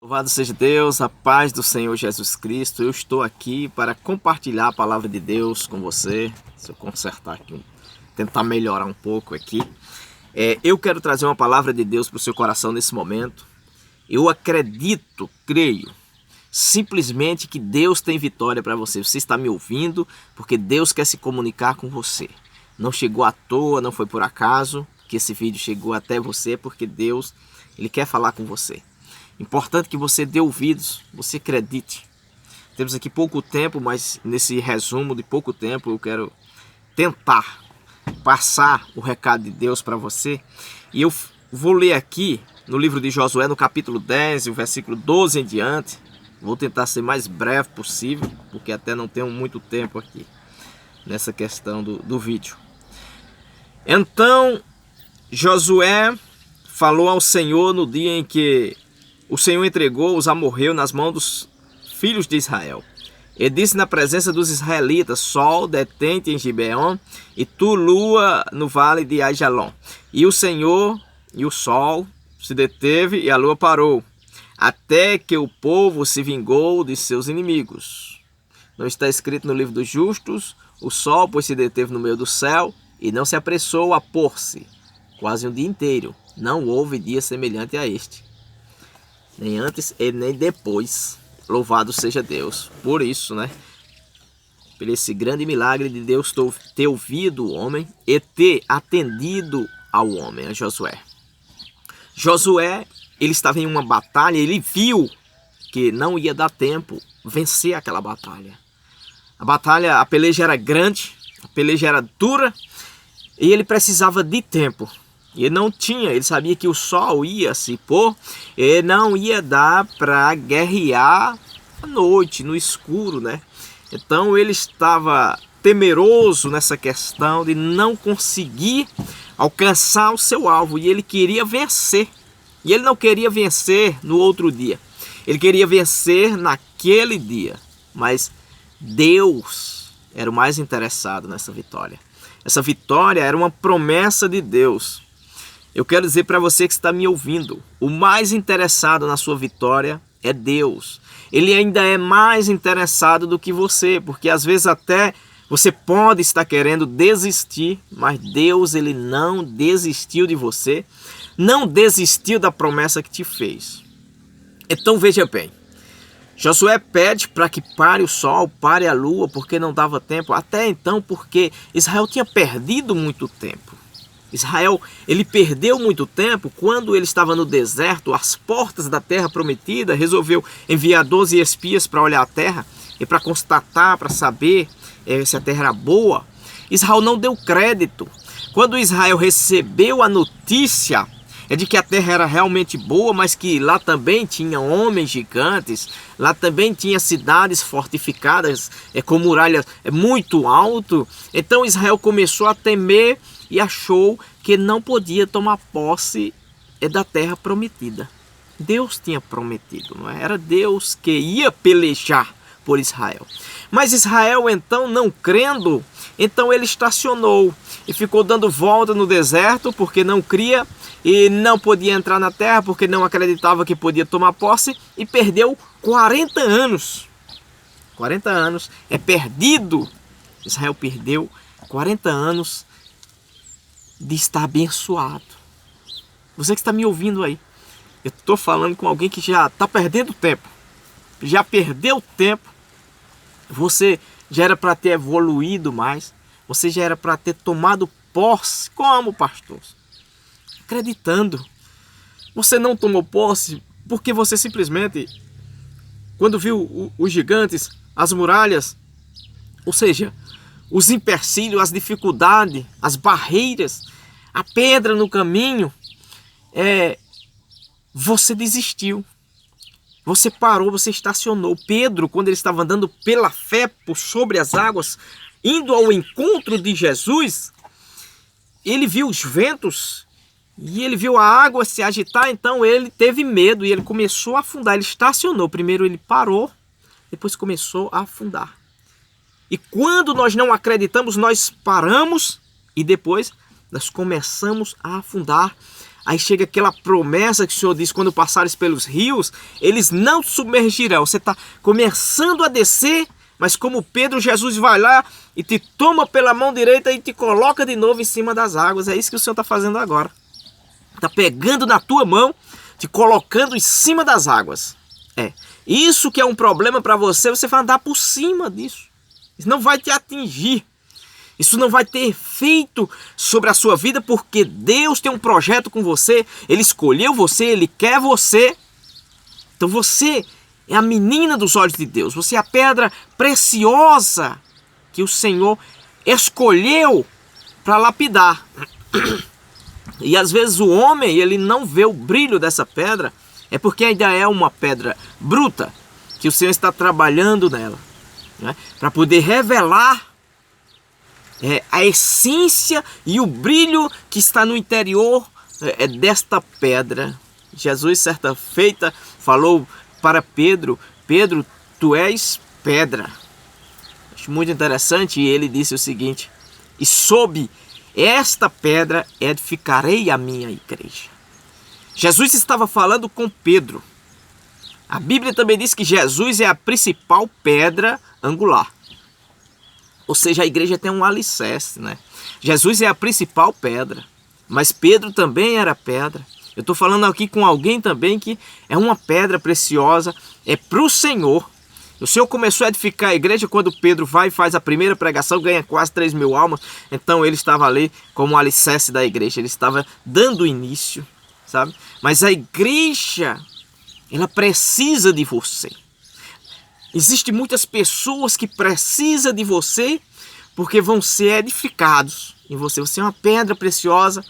Louvado seja Deus, a paz do Senhor Jesus Cristo. Eu estou aqui para compartilhar a palavra de Deus com você. Se eu consertar aqui, tentar melhorar um pouco aqui. Eu quero trazer uma palavra de Deus para o seu coração nesse momento. Eu acredito, creio, simplesmente que Deus tem vitória para você. Você está me ouvindo porque Deus quer se comunicar com você. Não chegou à toa, não foi por acaso que esse vídeo chegou até você, porque Deus, Ele quer falar com você. Importante que você dê ouvidos, você acredite. Temos aqui pouco tempo, mas nesse resumo de pouco tempo eu quero tentar passar o recado de Deus para você. E eu vou ler aqui no livro de Josué, no capítulo 10, o versículo 12 em diante. Vou tentar ser mais breve possível, porque até não tenho muito tempo aqui nessa questão do vídeo. Então Josué falou ao Senhor no dia em que o Senhor entregou os amorreus nas mãos dos filhos de Israel. Ele disse na presença dos israelitas: Sol, detente em Gibeon, e tu, lua, no vale de Aijalon. E o Senhor e o sol se deteve e a lua parou, até que o povo se vingou de seus inimigos. Não está escrito no livro dos justos: o sol, pois, se deteve no meio do céu e não se apressou a pôr-se, quase um dia inteiro. Não houve dia semelhante a este, nem antes e nem depois. Louvado seja Deus por isso, né? Por esse grande milagre de Deus ter ouvido o homem e ter atendido ao homem, a Josué. Josué, ele estava em uma batalha, ele viu que não ia dar tempo vencer aquela batalha. A peleja era grande, a peleja era dura e ele precisava de tempo. E ele sabia que o sol ia se pôr e não ia dar para guerrear à noite, no escuro, né? Então ele estava temeroso nessa questão de não conseguir alcançar o seu alvo, e ele queria vencer. E ele não queria vencer no outro dia, ele queria vencer naquele dia. Mas Deus era o mais interessado nessa vitória. Essa vitória era uma promessa de Deus. Eu quero dizer para você que está me ouvindo, o mais interessado na sua vitória é Deus. Ele ainda é mais interessado do que você, porque às vezes até você pode estar querendo desistir, mas Deus, ele não desistiu de você, não desistiu da promessa que te fez. Então veja bem, Josué pede para que pare o sol, pare a lua, porque não dava tempo. Até então, porque Israel tinha perdido muito tempo. Israel, ele perdeu muito tempo quando ele estava no deserto, às portas da terra prometida. Resolveu enviar 12 espias para olhar a terra e para constatar, para saber se a terra era boa. Israel não deu crédito. Quando Israel recebeu a notícia de que a terra era realmente boa, mas que lá também tinha homens gigantes, lá também tinha cidades fortificadas com muralhas muito alto, então Israel começou a temer e achou que não podia tomar posse da terra prometida. Deus tinha prometido, não é? Era Deus que ia pelejar por Israel. Mas Israel, então, não crendo, então ele estacionou e ficou dando volta no deserto, porque não cria e não podia entrar na terra, porque não acreditava que podia tomar posse, e perdeu 40 anos. 40 anos é perdido. Israel perdeu 40 anos de estar abençoado. Você que está me ouvindo aí, eu estou falando com alguém que já está perdendo tempo, já perdeu tempo. Você já era para ter evoluído mais, você já era para ter tomado posse. Como, pastor? Acreditando. Você não tomou posse porque você simplesmente, quando viu os gigantes, as muralhas, ou seja, os empecilhos, as dificuldades, as barreiras, a pedra no caminho, você desistiu. Você parou, você estacionou. Pedro, quando ele estava andando pela fé por sobre as águas, indo ao encontro de Jesus, ele viu os ventos e ele viu a água se agitar, então ele teve medo e ele começou a afundar. Ele estacionou. Primeiro ele parou, depois começou a afundar. E quando nós não acreditamos, nós paramos e depois nós começamos a afundar. Aí chega aquela promessa que o Senhor diz: quando passares pelos rios, eles não te submergirão. Você está começando a descer, mas como Pedro, Jesus vai lá e te toma pela mão direita e te coloca de novo em cima das águas. É isso que o Senhor está fazendo agora. Está pegando na tua mão, te colocando em cima das águas. Isso que é um problema para você, você vai andar por cima disso. Isso não vai te atingir. Isso não vai ter efeito sobre a sua vida, porque Deus tem um projeto com você. Ele escolheu você, Ele quer você. Então você é a menina dos olhos de Deus. Você é a pedra preciosa que o Senhor escolheu para lapidar. E às vezes o homem, ele não vê o brilho dessa pedra, é porque ainda é uma pedra bruta, que o Senhor está trabalhando nela, né? Para poder revelar a essência e o brilho que está no interior desta pedra. Jesus, certa feita, falou para Pedro: Pedro, tu és pedra. Acho muito interessante. E ele disse o seguinte: e sob esta pedra edificarei a minha igreja. Jesus estava falando com Pedro. A Bíblia também diz que Jesus é a principal pedra angular. Ou seja, a igreja tem um alicerce, né? Jesus é a principal pedra, mas Pedro também era pedra. Eu estou falando aqui com alguém também que é uma pedra preciosa, é para o Senhor. O Senhor começou a edificar a igreja quando Pedro vai e faz a primeira pregação, ganha quase 3.000 almas. Então ele estava ali como alicerce da igreja, ele estava dando início, sabe? Mas a igreja, ela precisa de você. Existem muitas pessoas que precisam de você porque vão ser edificados em você. Você é uma pedra preciosa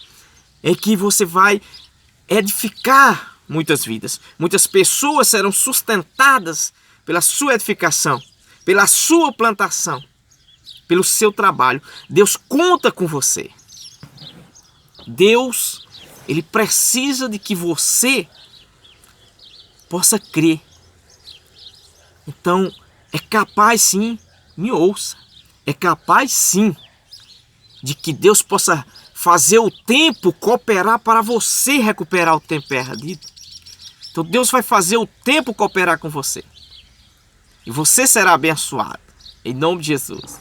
em que você vai edificar muitas vidas. Muitas pessoas serão sustentadas pela sua edificação, pela sua plantação, pelo seu trabalho. Deus conta com você. Deus, Ele precisa de que você possa crer. Então, é capaz sim, me ouça, é capaz sim de que Deus possa fazer o tempo cooperar para você recuperar o tempo perdido. Então Deus vai fazer o tempo cooperar com você. E você será abençoado. Em nome de Jesus.